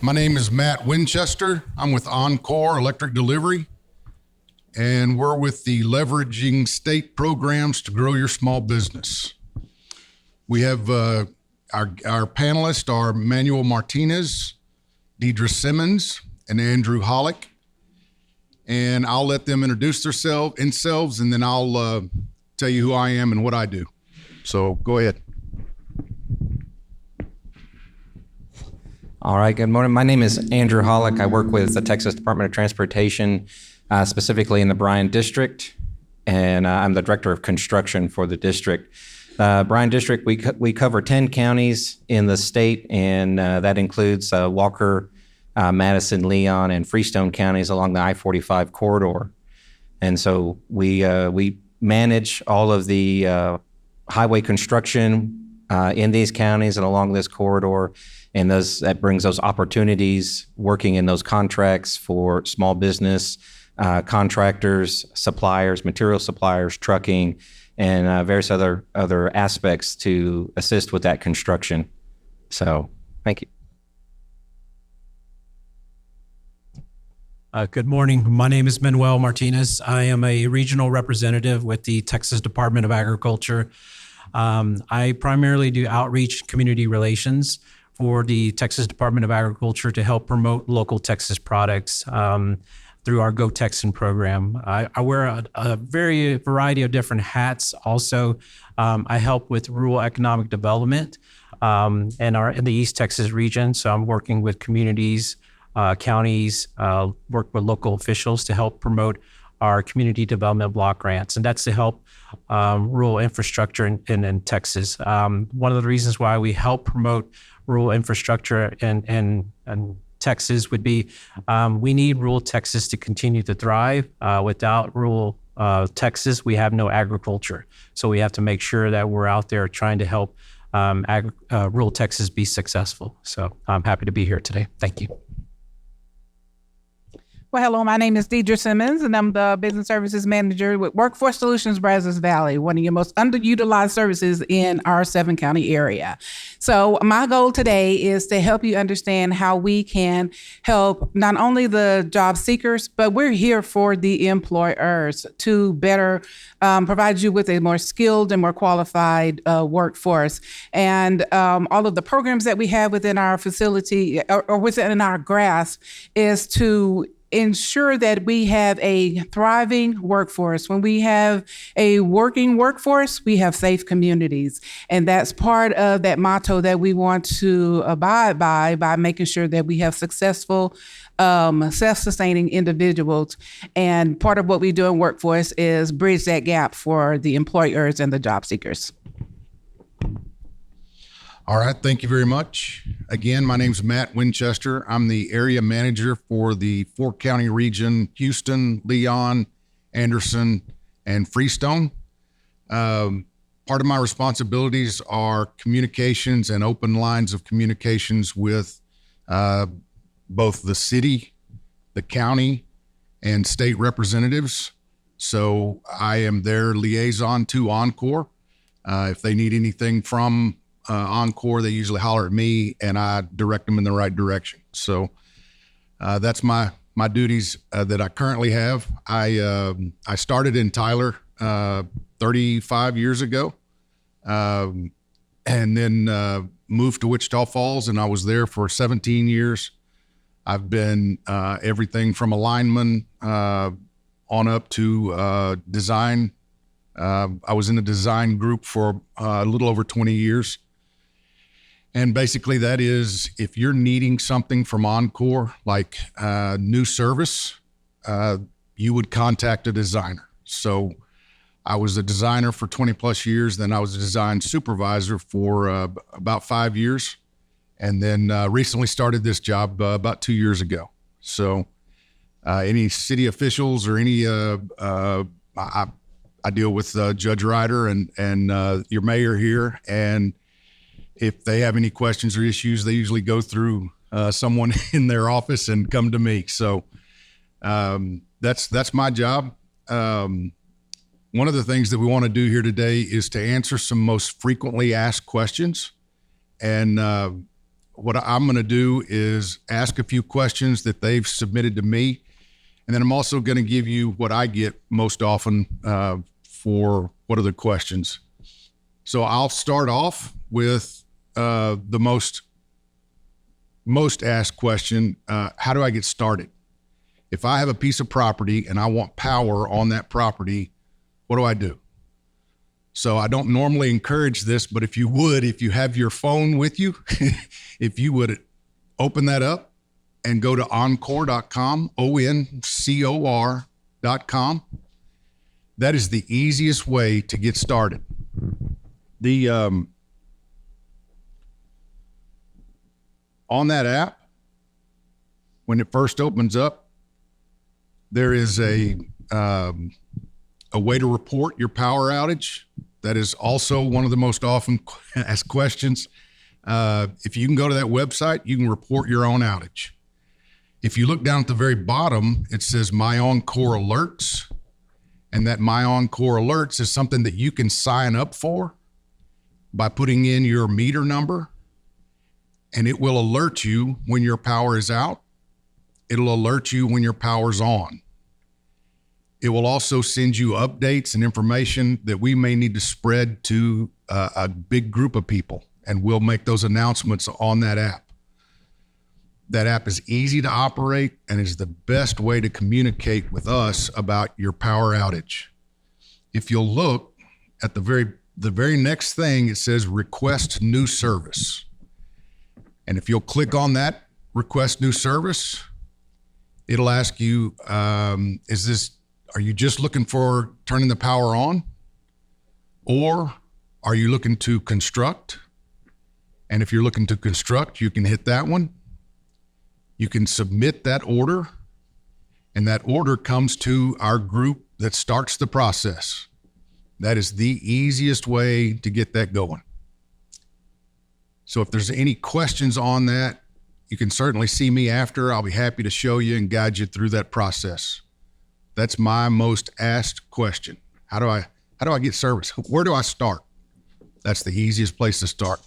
My name is Matt Winchester. I'm with Oncor Electric Delivery, and we're with the Leveraging State Programs to Grow Your Small Business. We have our panelists are Manuel Martinez, Deidra Simmons, and Andrew Holick. And I'll let them introduce themselves, and then I'll tell you who I am and what I do. So go ahead. All right, good morning. My name is Andrew Holick. I work with the Texas Department of Transportation, specifically in the Bryan district, and I'm the director of construction for the district. Bryan district, we cover 10 counties in the state, and that includes Walker, Madison, Leon, and Freestone counties along the I-45 corridor. And so we manage all of the highway construction in these counties and along this corridor. And that brings those opportunities working in those contracts for small business, contractors, suppliers, material suppliers, trucking, and various other aspects to assist with that construction. So, thank you. Good morning. My name is Manuel Martinez. I am a regional representative with the Texas Department of Agriculture. I primarily do outreach community relations for the Texas Department of Agriculture to help promote local Texas products through our Go TEXAN program. I wear a variety of different hats. Also, I help with rural economic development in the East Texas region. So I'm working with communities, counties, work with local officials to help promote our community development block grants, and that's to help rural infrastructure in Texas. One of the reasons why we help promote rural infrastructure in Texas would be we need rural Texas to continue to thrive. Without rural Texas, we have no agriculture. So we have to make sure that we're out there trying to help rural Texas be successful. So I'm happy to be here today. Thank you. Well, hello, my name is Deidra Simmons, and I'm the Business Services Manager with Workforce Solutions Brazos Valley, one of your most underutilized services in our 7-county area. So my goal today is to help you understand how we can help not only the job seekers, but we're here for the employers to better provide you with a more skilled and more qualified workforce. And all of the programs that we have within our facility or within our grasp is to ensure that we have a thriving workforce. When we have a working workforce, we have safe communities. And that's part of that motto that we want to abide by making sure that we have successful, self-sustaining individuals. And part of what we do in workforce is bridge that gap for the employers and the job seekers. All right, thank you very much. Again, my name's Matt Winchester. I'm the area manager for the 4-county region, Houston, Leon, Anderson, and Freestone. Part of my responsibilities are communications and open lines of communications with both the city, the county, and state representatives. So I am their liaison to Oncor. If they need anything from Oncor, they usually holler at me and I direct them in the right direction. So that's my duties that I currently have. I started in Tyler 35 years ago and then moved to Wichita Falls, and I was there for 17 years. I've been everything from a lineman on up to design. I was in the design group for a little over 20 years. And basically that is, if you're needing something from Oncor, like new service, you would contact a designer. So I was a designer for 20 plus years. Then I was a design supervisor for about 5 years. And then recently started this job about 2 years ago. So any city officials or any, I deal with Judge Ryder and your mayor here. And if they have any questions or issues, they usually go through someone in their office and come to me. So that's my job. One of the things that we want to do here today is to answer some most frequently asked questions. And what I'm going to do is ask a few questions that they've submitted to me. And then I'm also going to give you what I get most often for what are the questions. So I'll start off with the most asked question. How do I get started? If I have a piece of property and I want power on that property, what do I do? So I don't normally encourage this, but if you have your phone with you, if you would open that up and go to oncor.com, ONCOR.com, that is the easiest way to get started. On that app, when it first opens up, there is a way to report your power outage. That is also one of the most often asked questions. If you can go to that website, you can report your own outage. If you look down at the very bottom, it says My Oncor Alerts. And that My Oncor Alerts is something that you can sign up for by putting in your meter number, and it will alert you when your power is out. It'll alert you when your power's on. It will also send you updates and information that we may need to spread to a big group of people, and we'll make those announcements on that app. That app is easy to operate and is the best way to communicate with us about your power outage. If you'll look at the very next thing, it says Request New Service. And if you'll click on that Request New Service, it'll ask you, are you just looking for turning the power on? Or are you looking to construct? And if you're looking to construct, you can hit that one. You can submit that order, and that order comes to our group that starts the process. That is the easiest way to get that going. So if there's any questions on that, you can certainly see me after. I'll be happy to show you and guide you through that process. That's my most asked question. How do I get service? Where do I start? That's the easiest place to start.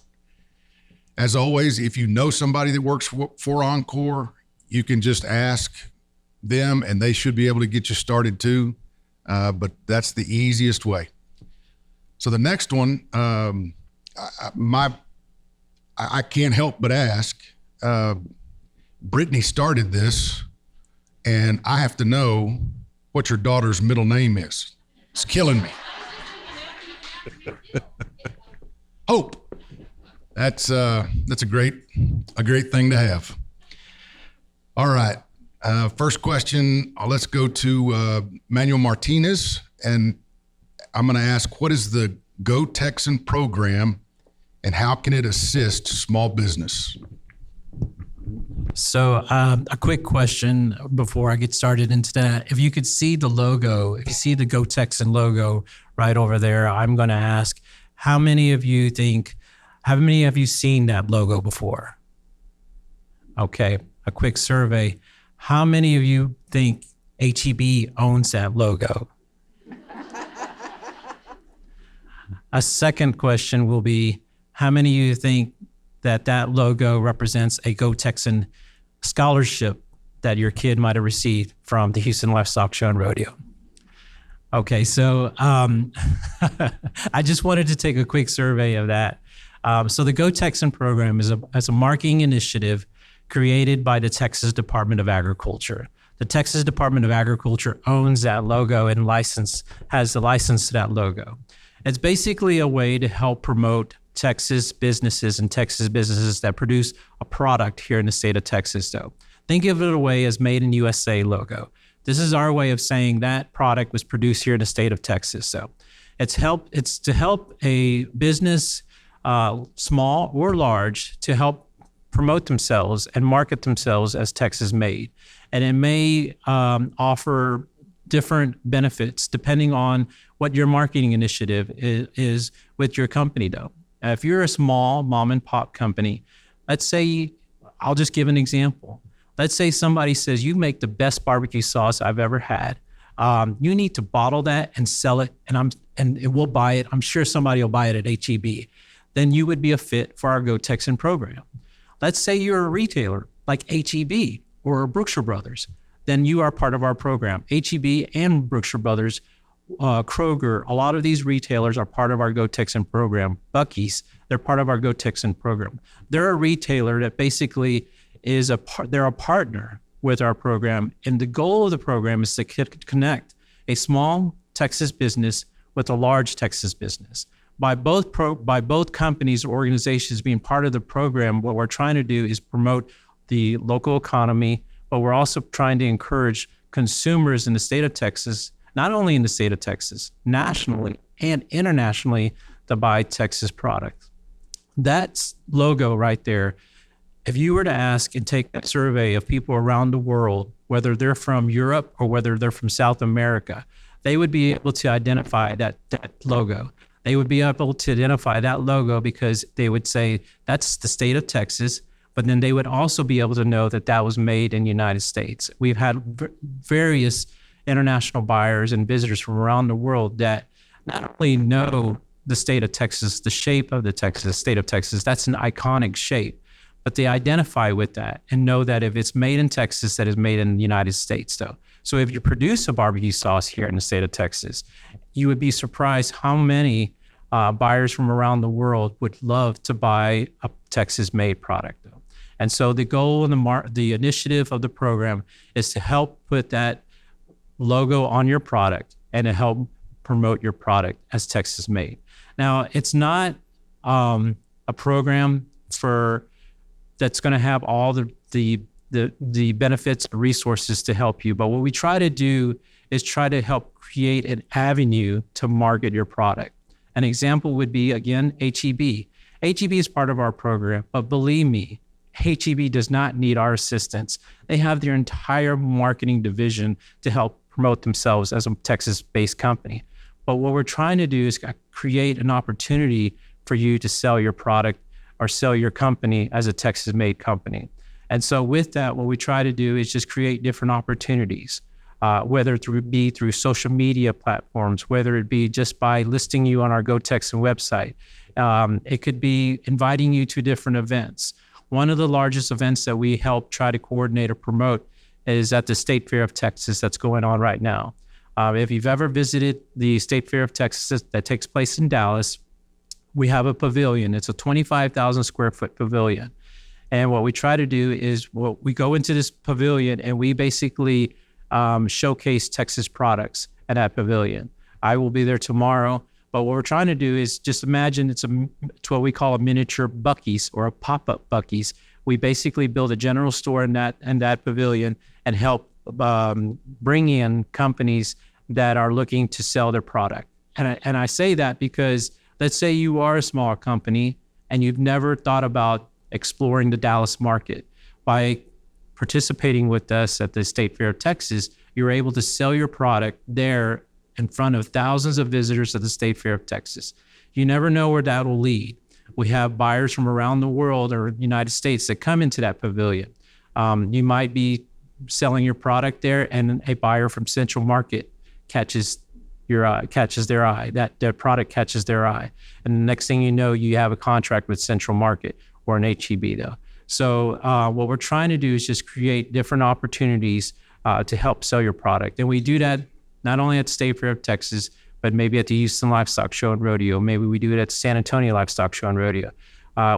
As always, if you know somebody that works for Oncor, you can just ask them and they should be able to get you started too. But that's the easiest way. So the next one, I can't help but ask, Brittany started this, and I have to know what your daughter's middle name is. It's killing me. Hope. That's a great thing to have. All right. First question, let's go to Manuel Martinez, and I'm going to ask, what is the Go Texan program and how can it assist small business? So a quick question before I get started into that. If you could see the logo, if you see the Go Texan logo right over there, I'm going to ask, how many of you seen that logo before? Okay, a quick survey. How many of you think HEB owns that logo? A second question will be, how many of you think that logo represents a Go Texan scholarship that your kid might have received from the Houston Livestock Show and Rodeo? Okay, so I just wanted to take a quick survey of that. So the Go Texan program is a marketing initiative created by the Texas Department of Agriculture. The Texas Department of Agriculture owns that logo and has the license to that logo. It's basically a way to help promote Texas businesses and Texas businesses that produce a product here in the state of Texas, though. Think of it a way as Made in USA logo. This is our way of saying that product was produced here in the state of Texas. So it's to help a business, small or large, to help promote themselves and market themselves as Texas made. And it may offer different benefits depending on what your marketing initiative is with your company, though. If you're a small mom and pop company, let's say, I'll just give an example. Let's say somebody says, you make the best barbecue sauce I've ever had. You need to bottle that and sell it, and we'll buy it. I'm sure somebody will buy it at HEB. Then you would be a fit for our Go Texan program. Let's say you're a retailer like HEB or Brookshire Brothers, then you are part of our program. HEB and Brookshire Brothers, Kroger, a lot of these retailers are part of our Go Texan program. Buc-ee's, they're part of our Go Texan program. They're a retailer that basically is they're a partner with our program. And the goal of the program is to connect a small Texas business with a large Texas business. By both companies or organizations being part of the program, what we're trying to do is promote the local economy, but we're also trying to encourage consumers in the state of Texas, not only in the state of Texas, nationally and internationally, to buy Texas products. That logo right there, if you were to ask and take a survey of people around the world, whether they're from Europe or whether they're from South America, they would be able to identify that logo. They would be able to identify that logo because they would say, that's the state of Texas, but then they would also be able to know that that was made in the United States. We've had various international buyers and visitors from around the world that not only know the state of Texas, the shape of the state of Texas, that's an iconic shape, but they identify with that and know that if it's made in Texas, that is made in the United States though. So if you produce a barbecue sauce here in the state of Texas, you would be surprised how many buyers from around the world would love to buy a Texas-made product though. And so the goal and the initiative of the program is to help put that logo on your product and to help promote your product as Texas made. Now, it's not a program that's going to have all the benefits and resources to help you. But what we try to do is try to help create an avenue to market your product. An example would be, again, HEB. HEB is part of our program, but believe me, HEB does not need our assistance. They have their entire marketing division to help promote themselves as a Texas-based company. But what we're trying to do is create an opportunity for you to sell your product or sell your company as a Texas-made company. And so with that, what we try to do is just create different opportunities, whether it be through social media platforms, whether it be just by listing you on our Go Texan website. It could be inviting you to different events. One of the largest events that we help try to coordinate or promote is at the State Fair of Texas that's going on right now. If you've ever visited the State Fair of Texas that takes place in Dallas, we have a pavilion. It's a 25,000 square foot pavilion. And what we try to do is we go into this pavilion and we basically showcase Texas products at that pavilion. I will be there tomorrow. But what we're trying to do is just imagine it's what we call a miniature Buc-ee's or a pop-up Buc-ee's. We basically build a general store in that pavilion and help bring in companies that are looking to sell their product. And I say that because let's say you are a small company and you've never thought about exploring the Dallas market. By participating with us at the State Fair of Texas, you're able to sell your product there in front of thousands of visitors at the State Fair of Texas. You never know where that will lead. We have buyers from around the world or the United States that come into that pavilion. You might be selling your product there and a buyer from Central Market catches their eye. That product catches their eye. And the next thing you know, you have a contract with Central Market or an HEB though. So what we're trying to do is just create different opportunities to help sell your product. And we do that not only at State Fair of Texas, but maybe at the Houston Livestock Show and Rodeo. Maybe we do it at the San Antonio Livestock Show and Rodeo.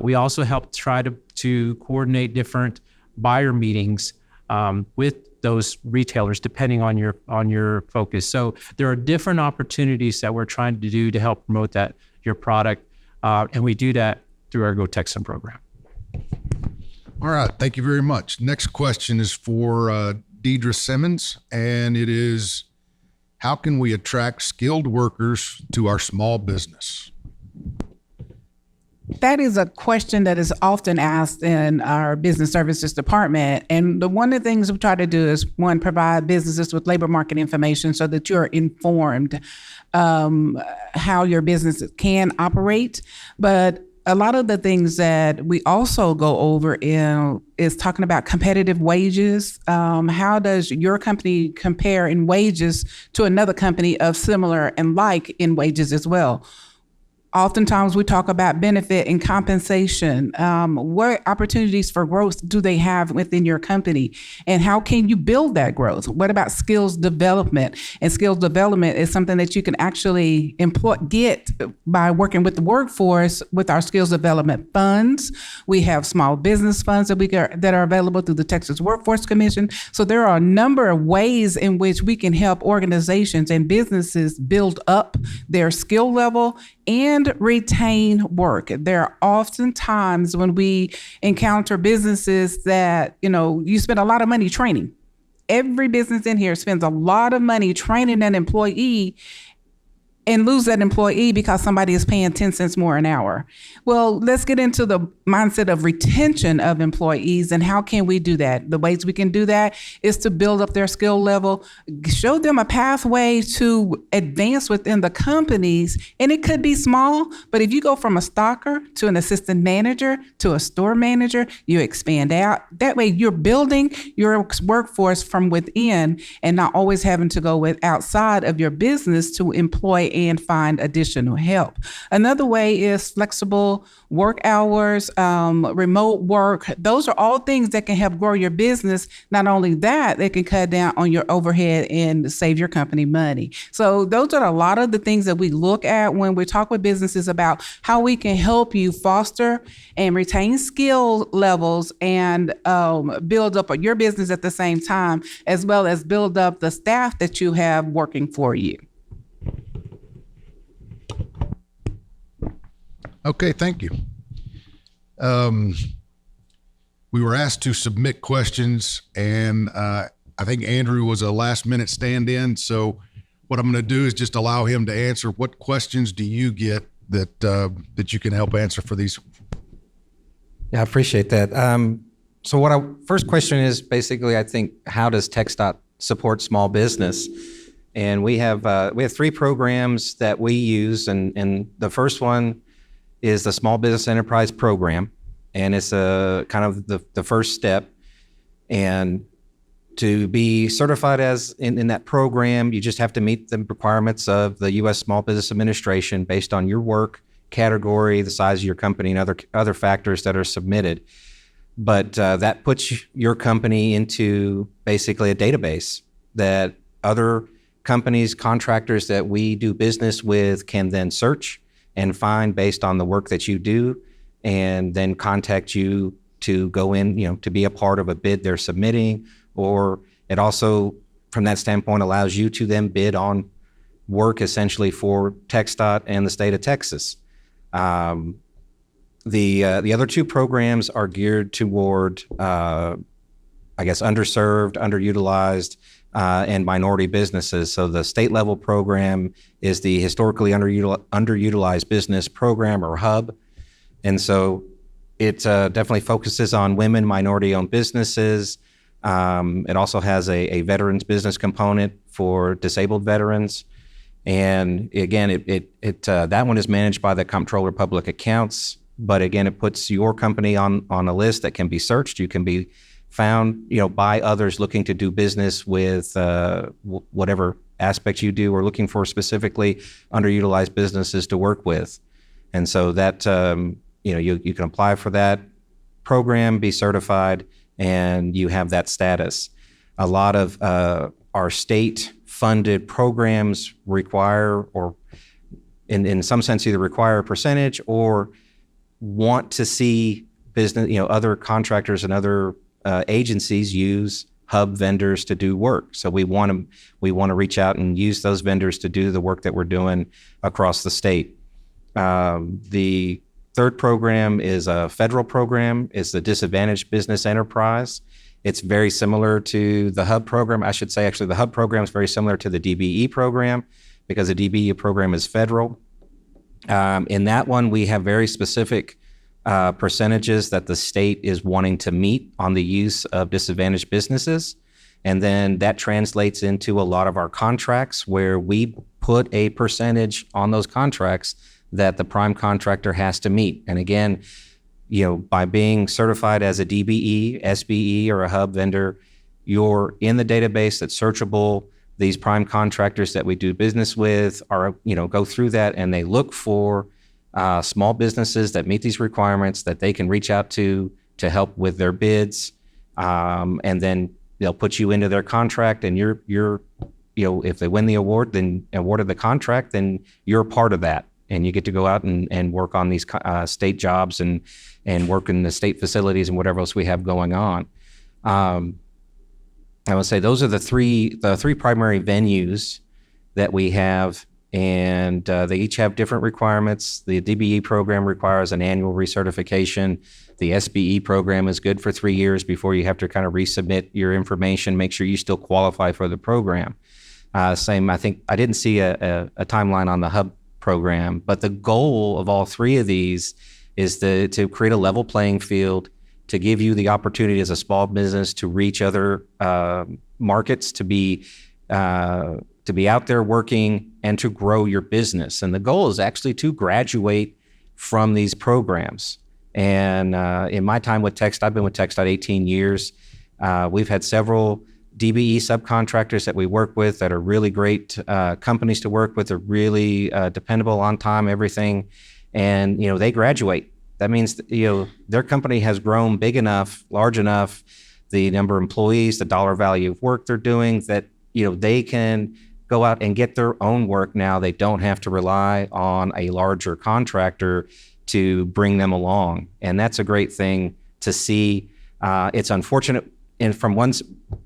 We also help try to coordinate different buyer meetings with those retailers, depending on your focus. So there are different opportunities that we're trying to do to help promote your product, and we do that through our Go Texan program. All right, thank you very much. Next question is for Deidra Simmons, and it is, how can we attract skilled workers to our small business? That is a question that is often asked in our business services department. And one of the things we try to do is, one, provide businesses with labor market information so that you're informed how your business can operate. But a lot of the things that we also go over is talking about competitive wages. How does your company compare in wages to another company of similar and like in wages as well? Oftentimes we talk about benefit and compensation. What opportunities for growth do they have within your company? And how can you build that growth? What about skills development? And skills development is something that you can actually get by working with the workforce with our skills development funds. We have small business funds that are available through the Texas Workforce Commission. So there are a number of ways in which we can help organizations and businesses build up their skill level and retain work. There are often times when we encounter businesses that, you spend a lot of money training. Every business in here spends a lot of money training an employee and lose that employee because somebody is paying 10 cents more an hour. Well, let's get into the mindset of retention of employees and how can we do that? The ways we can do that is to build up their skill level, show them a pathway to advance within the companies. And it could be small, but if you go from a stalker to an assistant manager to a store manager, you expand out. That way you're building your workforce from within and not always having to go outside of your business to employ and find additional help. Another way is flexible work hours, remote work. Those are all things that can help grow your business. Not only that, they can cut down on your overhead and save your company money. So those are a lot of the things that we look at when we talk with businesses about how we can help you foster and retain skill levels and build up your business at the same time, as well as build up the staff that you have working for you. Okay, thank you. We were asked to submit questions, and I think Andrew was a last-minute stand-in. So what I'm going to do is just allow him to answer. What questions do you get that you can help answer for these? Yeah, I appreciate that. So first question is basically, I think, how does TxDOT support small business? And we have 3 programs that we use, and the first one is the Small Business Enterprise Program, and it's a kind of the first step. And to be certified as in that program, you just have to meet the requirements of the U.S. Small Business Administration based on your work category, the size of your company, and other factors that are submitted. But that puts your company into basically a database that other companies, contractors that we do business with can then search and find based on the work that you do, and then contact you to go in, to be a part of a bid they're submitting. Or it also, from that standpoint, allows you to then bid on work essentially for TxDOT and the state of Texas. The other 2 programs are geared toward, underserved, underutilized, and minority businesses. So the state level program is the Historically Underutilized Business Program, or HUB. And so it definitely focuses on women, minority owned businesses. It also has a veterans business component for disabled veterans. And again, that one is managed by the Comptroller of Public Accounts. But again, it puts your company on a list that can be searched. You can be found, by others looking to do business with whatever aspect you do, or looking for specifically underutilized businesses to work with. And so that, you can apply for that program, be certified, and you have that status. A lot of our state-funded programs require, or in some sense, either require a percentage or want to see business, other contractors and other agencies use hub vendors to do work. So we want to reach out and use those vendors to do the work that we're doing across the state. The third program is a federal program. It's the Disadvantaged Business Enterprise. It's very similar to the hub program. I should say, actually, the hub program is very similar to the DBE program because the DBE program is federal. In that one, we have very specific percentages that the state is wanting to meet on the use of disadvantaged businesses. And then that translates into a lot of our contracts where we put a percentage on those contracts that the prime contractor has to meet. And again, by being certified as a DBE, SBE, or a hub vendor, you're in the database that's searchable. These prime contractors that we do business with are, go through that, and they look for small businesses that meet these requirements that they can reach out to help with their bids, and then they'll put you into their contract, and you're if they win the award, then awarded the contract, then you're a part of that, and you get to go out and work on these state jobs and work in the state facilities and whatever else we have going on. I would say those are the three primary venues that we have, and they each have different requirements. The DBE program requires an annual recertification. The SBE program is good for 3 years before you have to kind of resubmit your information, make sure you still qualify for the program. Same, I think, I didn't see a timeline on the HUB program, but the goal of all three of these is to create a level playing field, to give you the opportunity as a small business to reach other markets, to be out there working and to grow your business. And the goal is actually to graduate from these programs. And in my time with TxDOT, I've been with TxDOT 18 years. We've had several DBE subcontractors that we work with that are really great companies to work with. They're really dependable, on time, everything. And, they graduate. That means, their company has grown big enough, large enough, the number of employees, the dollar value of work they're doing, that, they can go out and get their own work now. They don't have to rely on a larger contractor to bring them along. And that's a great thing to see. It's unfortunate from one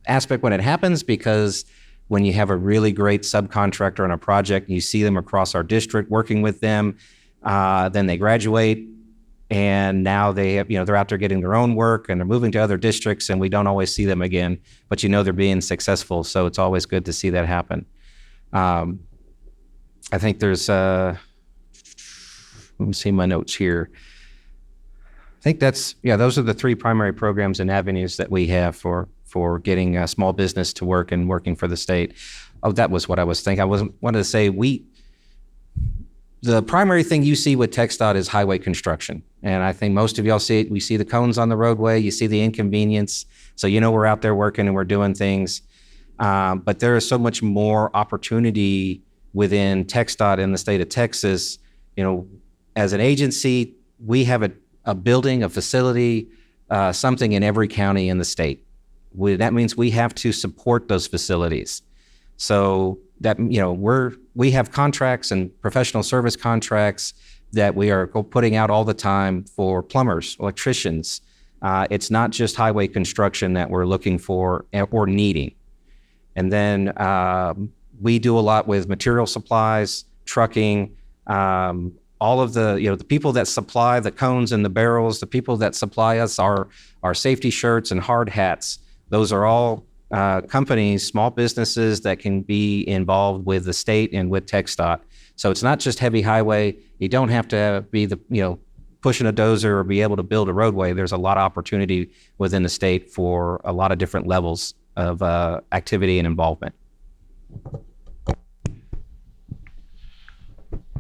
aspect when it happens, because when you have a really great subcontractor on a project, you see them across our district working with them, then they graduate, and now they have, they're out there getting their own work and they're moving to other districts, and we don't always see them again, but they're being successful. So it's always good to see that happen. I think there's, let me see my notes here. I think those are the three primary programs and avenues that we have for getting a small business to work and working for the state. Oh, that was what I was thinking. I wanted to say the primary thing you see with TxDOT is highway construction. And I think most of y'all see it. We see the cones on the roadway, you see the inconvenience. So we're out there working and we're doing things. But there is so much more opportunity within TxDOT in the state of Texas. As an agency, we have a building, a facility, something in every county in the state. That means we have to support those facilities. So that, we have contracts and professional service contracts that we are putting out all the time for plumbers, electricians. It's not just highway construction that we're looking for or needing. And then we do a lot with material supplies, trucking, all of the people that supply the cones and the barrels, the people that supply us our safety shirts and hard hats. Those are all companies, small businesses that can be involved with the state and with TxDOT. So it's not just heavy highway. You don't have to be pushing a dozer or be able to build a roadway. There's a lot of opportunity within the state for a lot of different levels of activity and involvement.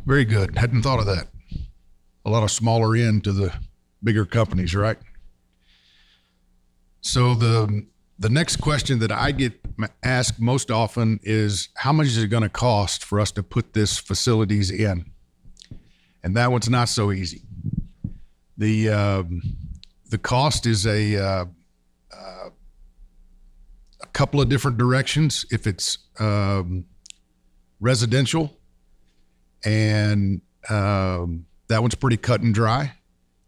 Very good. Hadn't thought of that. A lot of smaller end to the bigger companies, right? So the next question that I get asked most often is, how much is it going to cost for us to put this facilities in? And that one's not so easy. The cost is a couple of different directions. If it's residential, and that one's pretty cut and dry.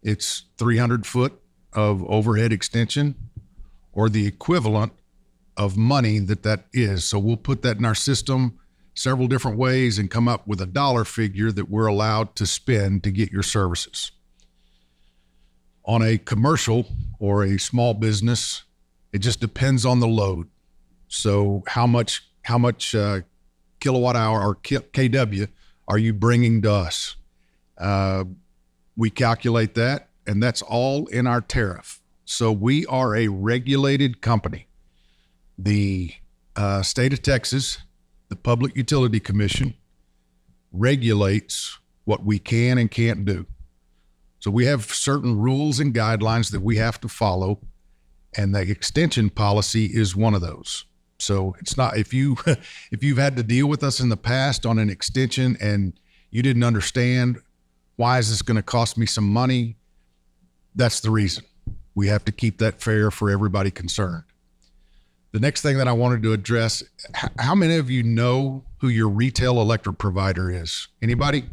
It's 300 foot of overhead extension, or the equivalent of money that is. So we'll put that in our system several different ways and come up with a dollar figure that we're allowed to spend to get your services. On a commercial or a small business, it just depends on the load. So how much kilowatt hour or kW are you bringing to us? We calculate that, and that's all in our tariff. So we are a regulated company. The state of Texas, the Public Utility Commission, regulates what we can and can't do. So we have certain rules and guidelines that we have to follow, and the extension policy is one of those. So it's not, if you've had to deal with us in the past on an extension and you didn't understand Why is this going to cost me some money? That's the reason. We have to keep that fair for everybody concerned. The next thing that I wanted to address, how many of you know who your retail electric provider is? Anybody?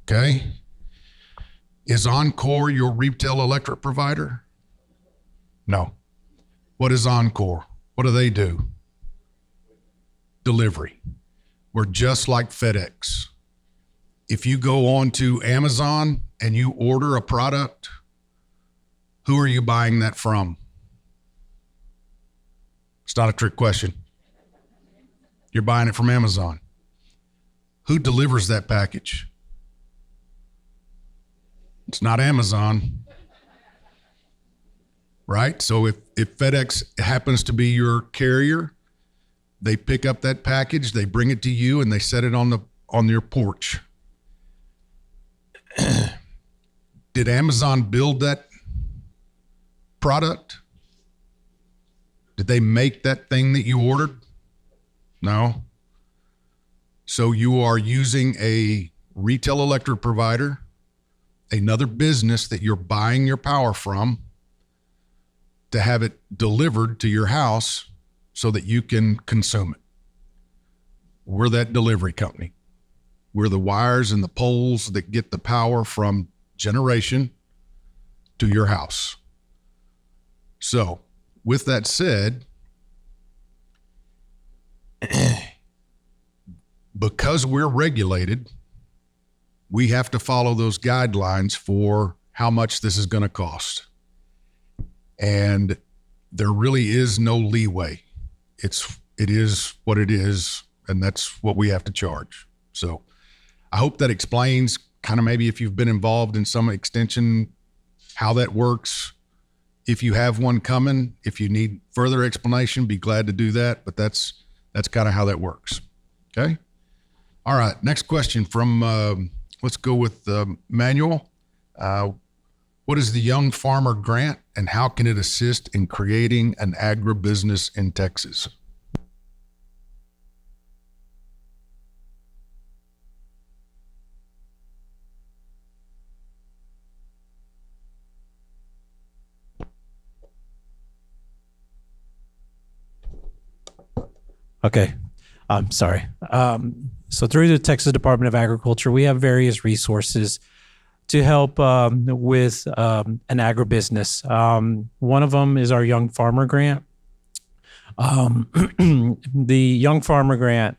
Okay. Is Oncor your retail electric provider? No. What is Oncor? What do they do? Delivery. We're just like FedEx. If you go on to Amazon and you order a product, who are you buying that from? It's not a trick question. You're buying it from Amazon. Who delivers that package? It's not Amazon, right? So if FedEx happens to be your carrier, they pick up that package, they bring it to you, and they set it on your porch. Did Amazon build that product? Did they make that thing that you ordered? No. So you are using a retail electric provider, another business that you're buying your power from, to have it delivered to your house so that you can consume it. We're that delivery company. We're the wires and the poles that get the power from generation to your house. So, with that said, because we're regulated, we have to follow those guidelines for how much this is going to cost. And there really is no leeway. It is what it is, and that's what we have to charge. So I hope that explains kind of maybe if you've been involved in some extension, how that works. If you have one coming, if you need further explanation, be glad to do that. But that's kind of how that works. Okay. All right. Next question from, let's go with Manuel. What is the Young Farmer Grant, and how can it assist in creating an agribusiness in Texas? Okay, I'm sorry. So through the Texas Department of Agriculture, we have various resources to help with an agribusiness. One of them is our Young Farmer Grant. The Young Farmer Grant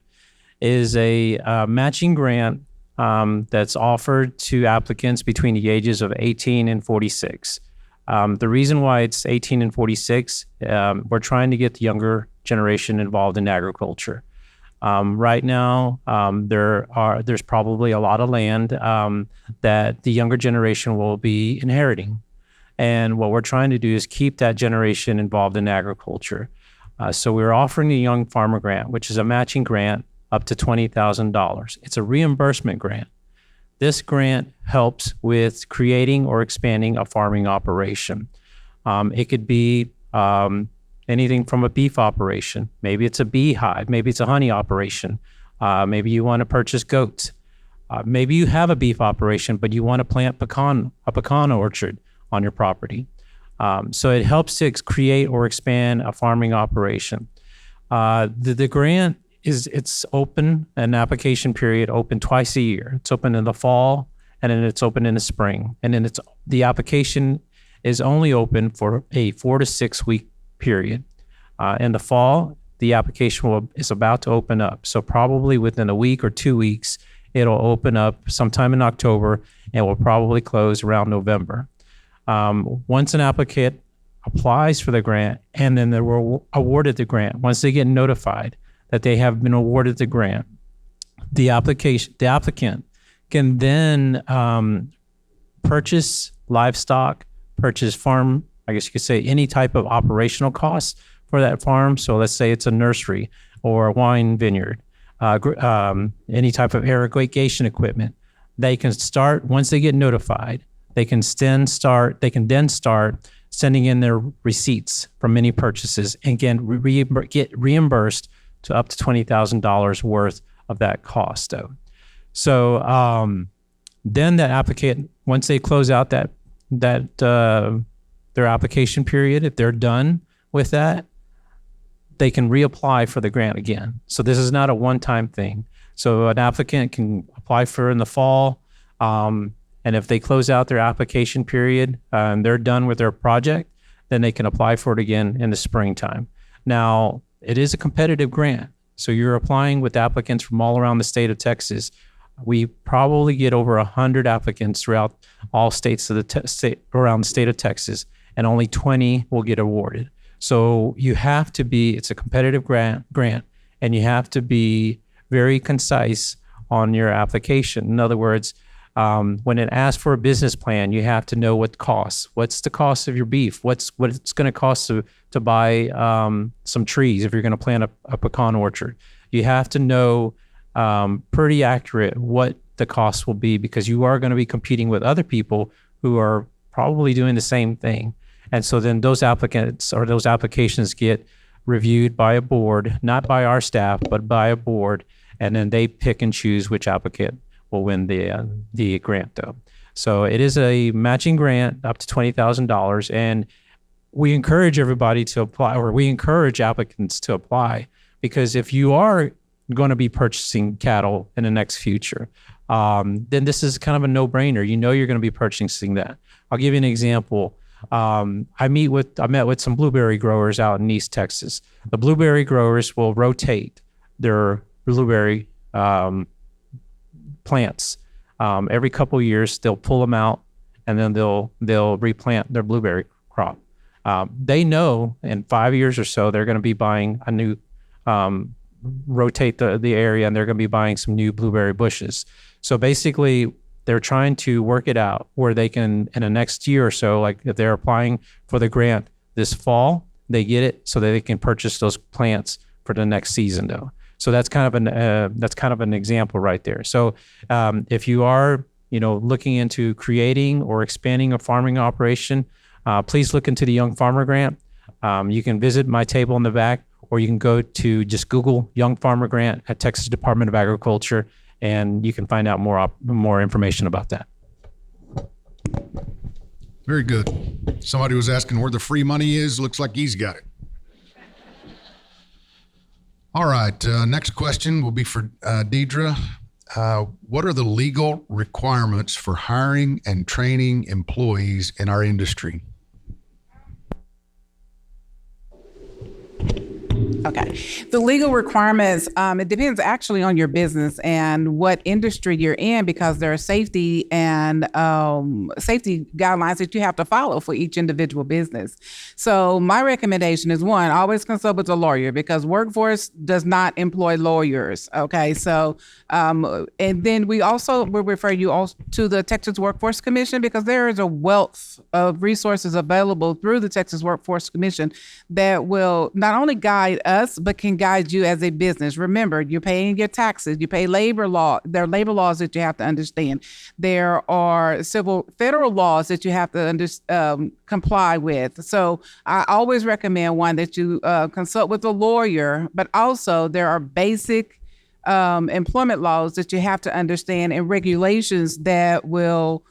is a matching grant that's offered to applicants between the ages of 18 and 46. The reason why it's 18 and 46, we're trying to get the younger generation involved in agriculture. Right now, there's probably a lot of land that the younger generation will be inheriting. And what we're trying to do is keep that generation involved in agriculture. So we're offering the Young Farmer Grant, which is a matching grant up to $20,000. It's a reimbursement grant. This grant helps with creating or expanding a farming operation. It could be anything from a beef operation. Maybe it's a beehive. Maybe it's a honey operation. Maybe you want to purchase goats. Maybe you have a beef operation, but you want to plant a pecan orchard on your property. So it helps to create or expand a farming operation. The grant it's open, an application period open twice a year. It's open in the fall, and then it's open in the spring. And then the application is only open for a 4 to 6 week period. In the fall, the application is about to open up. So probably within a week or 2 weeks, it'll open up sometime in October and will probably close around November. Once an applicant applies for the grant and then they were awarded the grant, once they get notified that they have been awarded the grant, the applicant can then purchase livestock, purchase farm, I guess you could say any type of operational costs for that farm. So let's say it's a nursery or a wine vineyard, any type of irrigation equipment. They can start, once they get notified, they can then start sending in their receipts from any purchases and get reimbursed to up to $20,000 worth of that cost. So then that applicant, once they close out that their application period, if they're done with that, they can reapply for the grant again. So this is not a one-time thing. So an applicant can apply for in the fall, and if they close out their application period and they're done with their project, then they can apply for it again in the springtime. Now, it is a competitive grant. So you're applying with applicants from all around the state of Texas. We probably get over 100 applicants throughout all states of the state around the state of Texas, and only 20 will get awarded. So you have to be, it's a competitive grant, and you have to be very concise on your application. In other words, when it asks for a business plan, you have to know what costs. What's the cost of your beef? What it's going to cost to buy some trees if you're going to plant a pecan orchard? You have to know pretty accurate what the cost will be, because you are going to be competing with other people who are probably doing the same thing. And so then those applicants or those applications get reviewed by a board, not by our staff, but by a board, and then they pick and choose which applicant will win the grant though. So it is a matching grant up to $20,000, and we encourage everybody to apply, or we encourage applicants to apply, because if you are going to be purchasing cattle in the next future, then this is kind of a no-brainer. You know you're going to be purchasing that. I'll give you an example. I met with some blueberry growers out in East Texas. The blueberry growers will rotate their blueberry plants. Every couple of years, they'll pull them out, and then they'll replant their blueberry crop. They know in 5 years or so they're going to be buying a new, rotate the area, and they're going to be buying some new blueberry bushes. So basically, they're trying to work it out where they can, in the next year or so, like if they're applying for the grant this fall, they get it so that they can purchase those plants for the next season though. So that's kind of an example right there. So if you are, looking into creating or expanding a farming operation, please look into the Young Farmer Grant. You can visit my table in the back, or you can go to just Google Young Farmer Grant at Texas Department of Agriculture, and you can find out more information about that. Very good. Somebody was asking where the free money is. Looks like he's got it. All right. Next question will be for Deidra. What are the legal requirements for hiring and training employees in our industry? Okay. The legal requirements, it depends actually on your business and what industry you're in, because there are safety and safety guidelines that you have to follow for each individual business. So my recommendation is, one, always consult with a lawyer, because workforce does not employ lawyers. Okay. So, and then we also will refer you also to the Texas Workforce Commission, because there is a wealth of resources available through the Texas Workforce Commission that will not only guide us, but can guide you as a business. Remember, you're paying your taxes, you pay labor law. There are labor laws that you have to understand. There are federal laws that you have to comply with. So I always recommend, one, that you consult with a lawyer, but also there are basic employment laws that you have to understand, and regulations that will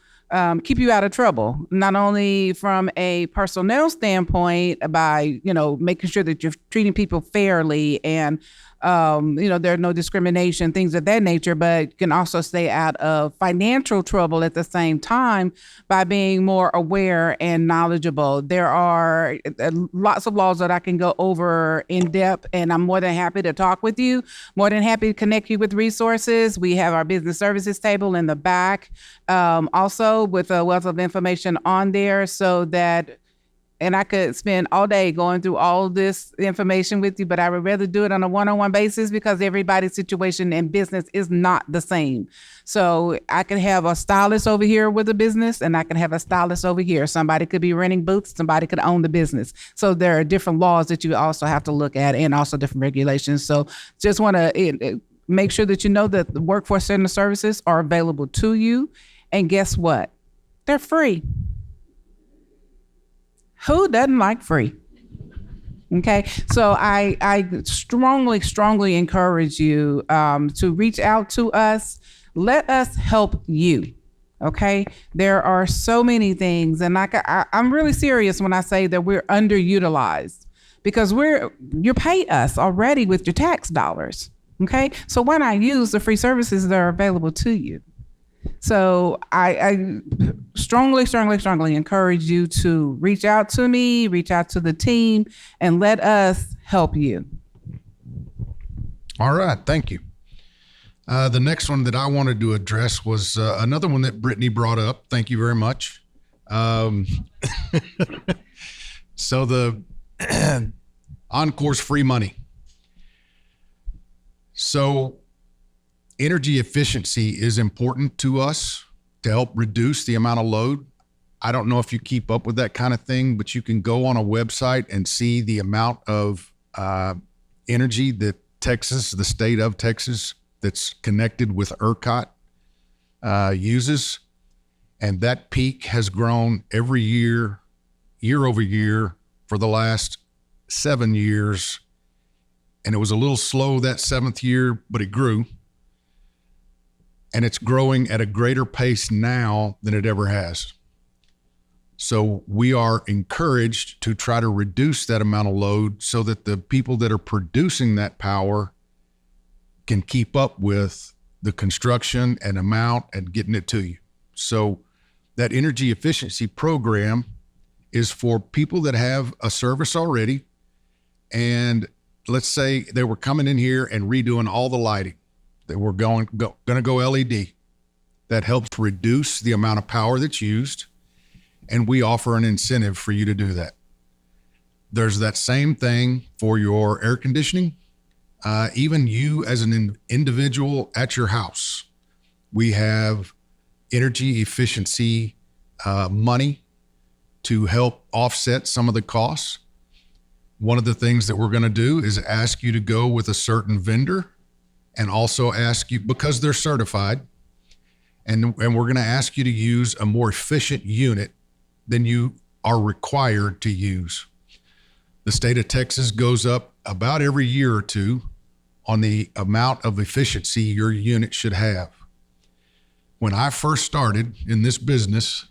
keep you out of trouble, not only from a personnel standpoint by, making sure that you're treating people fairly and, there are no discrimination, things of that nature, but you can also stay out of financial trouble at the same time by being more aware and knowledgeable. There are lots of laws that I can go over in depth, and I'm more than happy to talk with you, more than happy to connect you with resources. We have our business services table in the back, also with a wealth of information on there, so that, and I could spend all day going through all this information with you, but I would rather do it on a one-on-one basis, because everybody's situation in business is not the same. So I could have a stylist over here with a business, and I can have a stylist over here. Somebody could be renting booths, somebody could own the business. So there are different laws that you also have to look at, and also different regulations. So just want to make sure that you know that the workforce center services are available to you. And guess what? They're free. Who doesn't like free? Okay, so I strongly encourage you to reach out to us. Let us help you. Okay. There are so many things. And I'm really serious when I say that we're underutilized because you pay us already with your tax dollars. Okay. So why not use the free services that are available to you? So I strongly encourage you to reach out to me, reach out to the team, and let us help you. All right. Thank you. The next one that I wanted to address was another one that Brittany brought up. Thank you very much. So the Oncor's free money. So energy efficiency is important to us to help reduce the amount of load. I don't know if you keep up with that kind of thing, but you can go on a website and see the amount of energy that Texas, the state of Texas, that's connected with ERCOT uses. And that peak has grown every year, year over year for the last 7 years. And it was a little slow that 7th year, but it grew. And it's growing at a greater pace now than it ever has. So we are encouraged to try to reduce that amount of load so that the people that are producing that power can keep up with the construction and amount and getting it to you. So that energy efficiency program is for people that have a service already. And let's say they were coming in here and redoing all the lighting. That we're going to go LED. That helps reduce the amount of power that's used, and we offer an incentive for you to do that. There's that same thing for your air conditioning. Even you as an individual at your house, we have energy efficiency money to help offset some of the costs. One of the things that we're going to do is ask you to go with a certain vendor and also ask you, because they're certified, and we're going to ask you to use a more efficient unit than you are required to use. The state of Texas goes up about every year or two on the amount of efficiency your unit should have. When I first started in this business,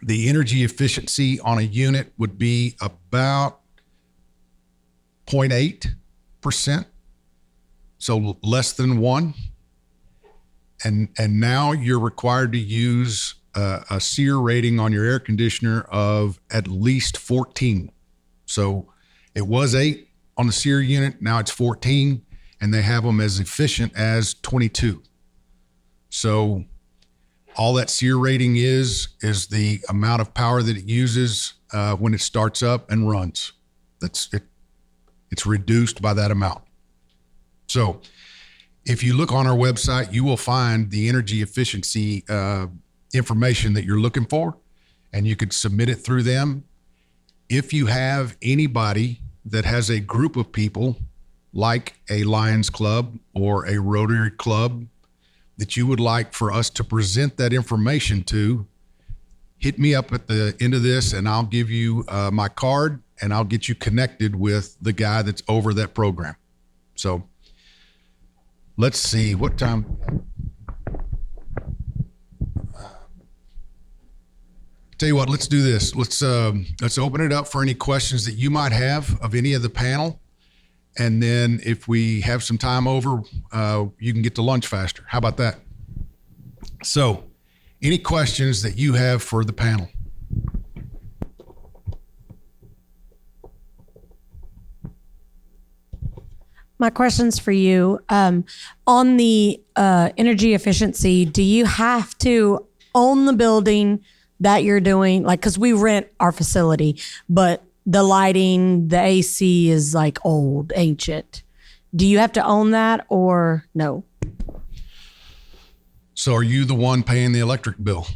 the energy efficiency on a unit would be about 0.8%. So less than 1. And now you're required to use a SEER rating on your air conditioner of at least 14. So it was 8 on the SEER unit. Now it's 14, and they have them as efficient as 22. So all that SEER rating is the amount of power that it uses when it starts up and runs. That's it. It's reduced by that amount. So if you look on our website, you will find the energy efficiency information that you're looking for, and you could submit it through them. If you have anybody that has a group of people like a Lions Club or a Rotary Club that you would like for us to present that information to, hit me up at the end of this and I'll give you my card and I'll get you connected with the guy that's over that program. So let's see what time. Tell you what, let's do this. Let's open it up for any questions that you might have of any of the panel. And then if we have some time over, you can get to lunch faster. How about that? So any questions that you have for the panel? My question's for you. On the energy efficiency, do you have to own the building that you're doing? Like, because we rent our facility, but the lighting, the AC is like old, ancient. Do you have to own that or no? So are you the one paying the electric bill?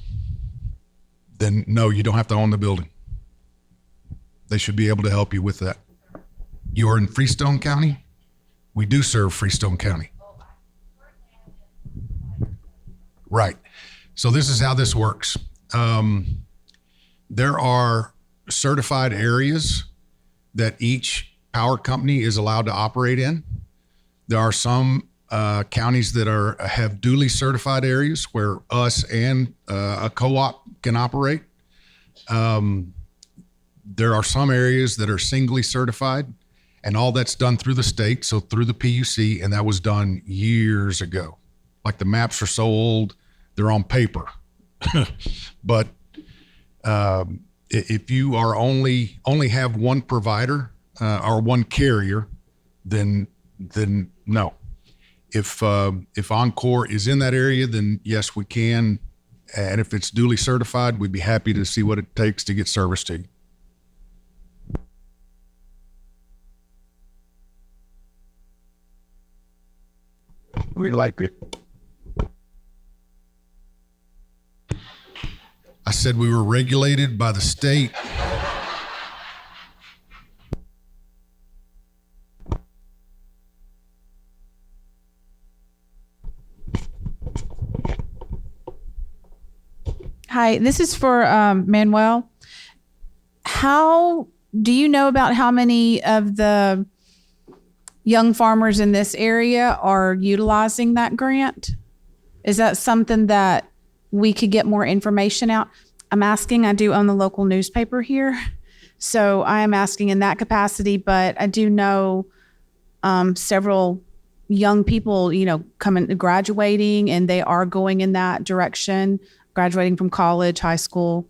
Then no, you don't have to own the building. They should be able to help you with that. You are in Freestone County? We do serve Freestone County. Right. So this is how this works. There are certified areas that each power company is allowed to operate in. There are some counties that have duly certified areas where us and a co-op can operate. There are some areas that are singly certified, and all that's done through the state, so through the PUC, and that was done years ago. Like the maps are so old, they're on paper. But if you are only have one provider or one carrier, then no. If Oncor is in that area, then yes, we can. And if it's duly certified, we'd be happy to see what it takes to get service to you. We like it. I said we were regulated by the state. Hi, this is for Manuel. How do you know about how many of the young farmers in this area are utilizing that grant? Is that something that we could get more information out? I'm asking, I do own the local newspaper here, so I am asking in that capacity, but I do know several young people, graduating, and they are going in that direction, graduating from college, high school.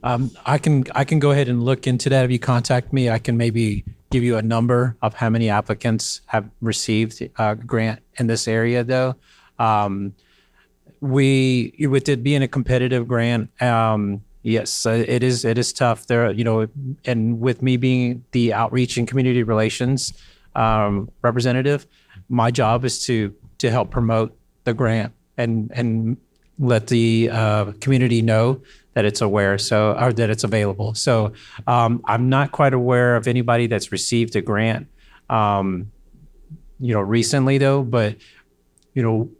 I can go ahead and look into that. If you contact me, I can maybe give you a number of how many applicants have received a grant in this area, though. With it being a competitive grant, yes, it is tough there, and with me being the outreach and community relations representative, my job is to help promote the grant and let the community know that it's aware, or that it's available. So I'm not quite aware of anybody that's received a grant, recently though. But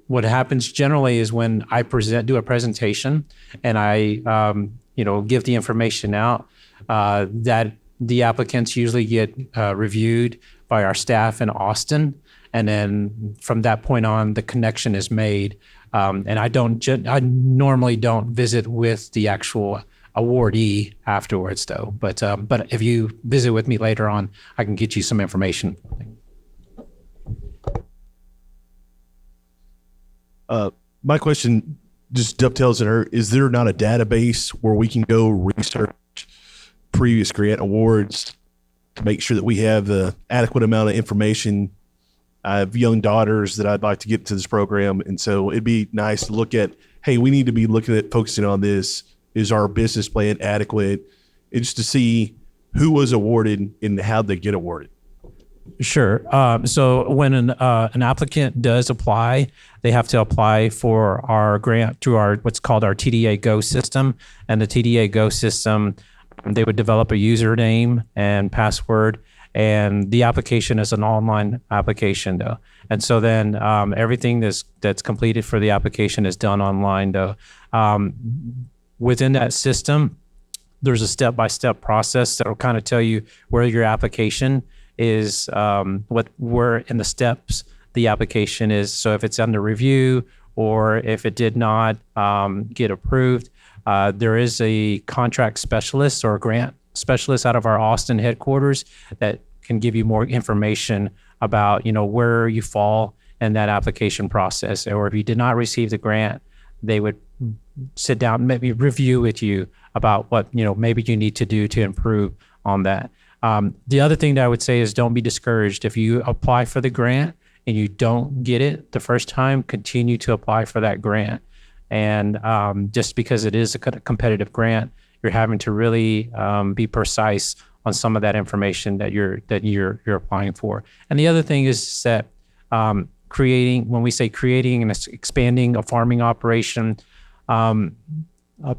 what happens generally is when I do a presentation and I give the information out, that the applicants usually get reviewed by our staff in Austin, and then from that point on, the connection is made. And I normally don't visit with the actual awardee afterwards, though. But if you visit with me later on, I can get you some information. My question just dovetails in her. Is there not a database where we can go research previous grant awards to make sure that we have the adequate amount of information? I have young daughters that I'd like to get to this program, and so it'd be nice to look at, hey, we need to be focusing on this. Is our business plan adequate? And just to see who was awarded and how they get awarded. Sure. So when an applicant does apply, they have to apply for our grant through what's called our TDA Go system. And the TDA Go system, they would develop a username and password, and the application is an online application, though. And so then everything that's completed for the application is done online, though. Within that system, there's a step-by-step process that will kind of tell you where your application is, where in the steps the application is. So if it's under review or if it did not get approved, there is a contract specialist or a grant specialist out of our Austin headquarters that can give you more information about, where you fall in that application process. Or if you did not receive the grant, they would sit down and maybe review with you about what, maybe you need to do to improve on that. The other thing that I would say is don't be discouraged. If you apply for the grant and you don't get it the first time, continue to apply for that grant. And just because it is a competitive grant, you're having to really be precise on some of that information that you're applying for. And the other thing is that when we say creating and expanding a farming operation, a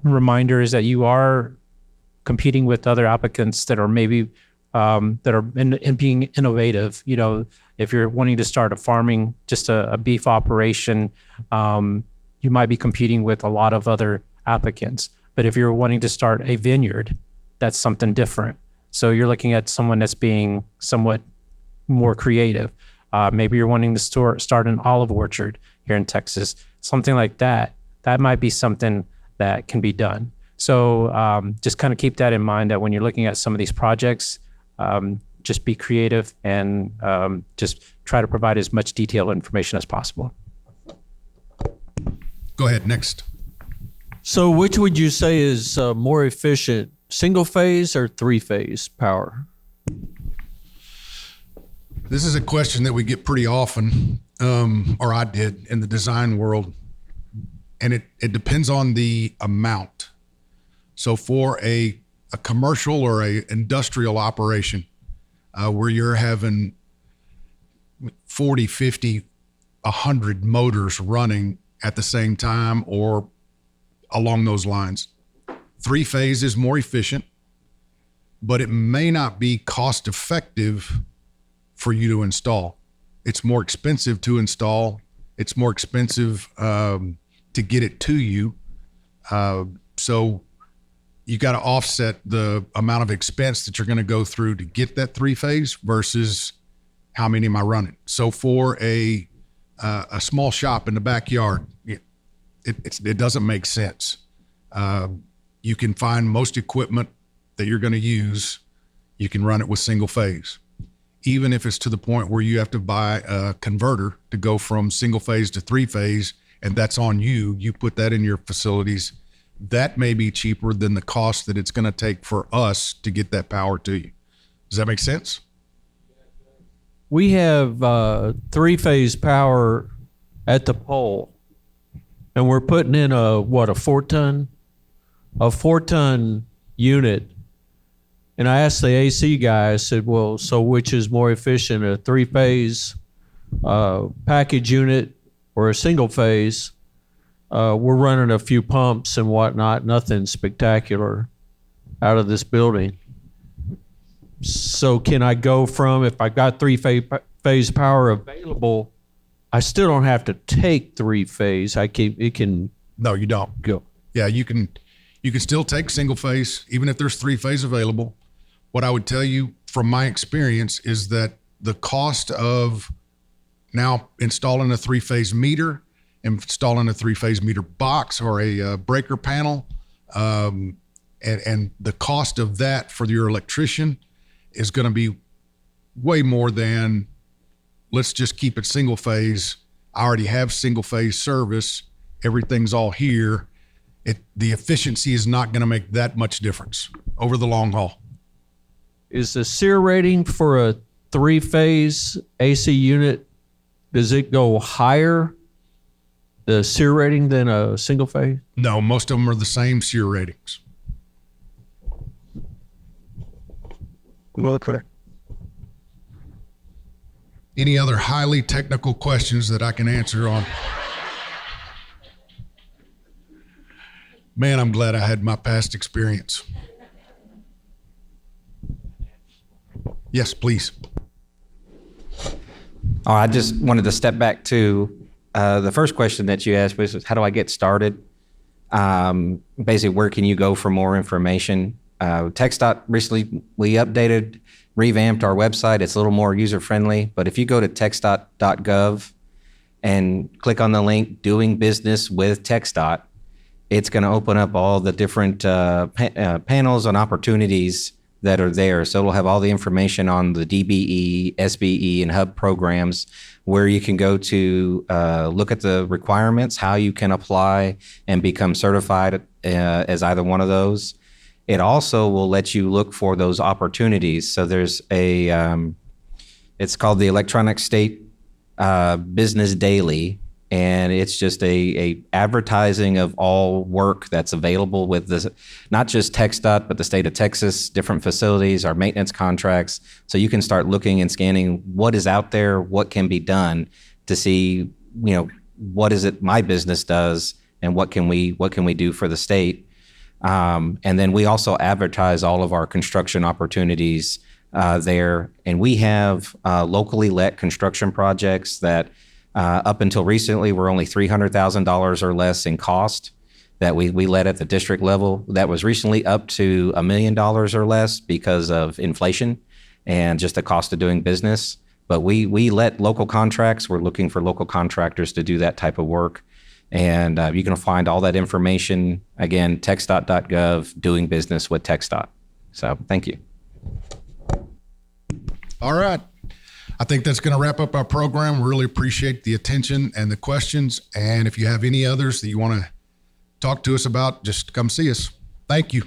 reminder is that you are competing with other applicants that are maybe that are in being innovative. If you're wanting to start just a beef operation, you might be competing with a lot of other applicants. But if you're wanting to start a vineyard, that's something different. So you're looking at someone that's being somewhat more creative. Maybe you're wanting to start an olive orchard here in Texas, something like that. That might be something that can be done. So just kind of keep that in mind, that when you're looking at some of these projects, just be creative and just try to provide as much detailed information as possible. Go ahead, next. So which would you say is more efficient, single phase or three phase power? This is a question that we get pretty often, or I did in the design world, and it depends on the amount. So for a commercial or a industrial operation where you're having 40, 50, 100 motors running at the same time or along those lines, three phase is more efficient, but it may not be cost effective for you to install. It's more expensive to install. It's more expensive to get it to you. So you got to offset the amount of expense that you're going to go through to get that three phase versus how many am I running. So for a small shop in the backyard, it doesn't make sense. You can find most equipment that you're going to use, you can run it with single phase. Even if it's to the point where you have to buy a converter to go from single phase to three phase, and that's on you, you put that in your facilities, that may be cheaper than the cost that it's going to take for us to get that power to you. Does that make sense? We have three phase power at the pole, and we're putting in a 4-ton unit. And I asked the AC guy, I said, well, so which is more efficient, a three phase package unit or a single phase? We're running a few pumps and whatnot, nothing spectacular out of this building. So can I go from, if I got three phase power available, I still don't have to take three phase. It can. No, you don't. Go. Yeah, you can still take single phase, even if there's three phase available. What I would tell you from my experience is that the cost of now installing a three phase meter, installing a three phase meter box or a breaker panel, and the cost of that for your electrician is going to be way more than, let's just keep it single phase. I already have single phase service. Everything's all here. The efficiency is not going to make that much difference over the long haul. Is the SEER rating for a three phase AC unit, does it go higher, the SEER rating, than a single phase? No, most of them are the same SEER ratings. Well, correct. Any other highly technical questions that I can answer on? Man, I'm glad I had my past experience. Yes, please. Oh, I just wanted to step back to the first question that you asked was, how do I get started? Basically, where can you go for more information? TxDOT recently, we updated, revamped our website. It's a little more user-friendly, but if you go to texdot.gov and click on the link, Doing Business with TxDOT, it's going to open up all the different panels and opportunities that are there. So it'll have all the information on the DBE, SBE, and HUB programs, where you can go to look at the requirements, how you can apply and become certified as either one of those. It also will let you look for those opportunities. So there's it's called the Electronic State Business Daily, and it's just a advertising of all work that's available with this, not just TxDOT, but the state of Texas, different facilities, our maintenance contracts. So you can start looking and scanning what is out there, what can be done to see, what is it my business does and what can we do for the state. And then we also advertise all of our construction opportunities there. And we have locally let construction projects that up until recently were only $300,000 or less in cost that we let at the district level. That was recently up to $1 million or less because of inflation and just the cost of doing business. But we let local contracts. We're looking for local contractors to do that type of work. And you can find all that information, again, TxDOT.gov, doing business with TxDOT. So thank you. All right. I think that's going to wrap up our program. Really appreciate the attention and the questions. And if you have any others that you want to talk to us about, just come see us. Thank you.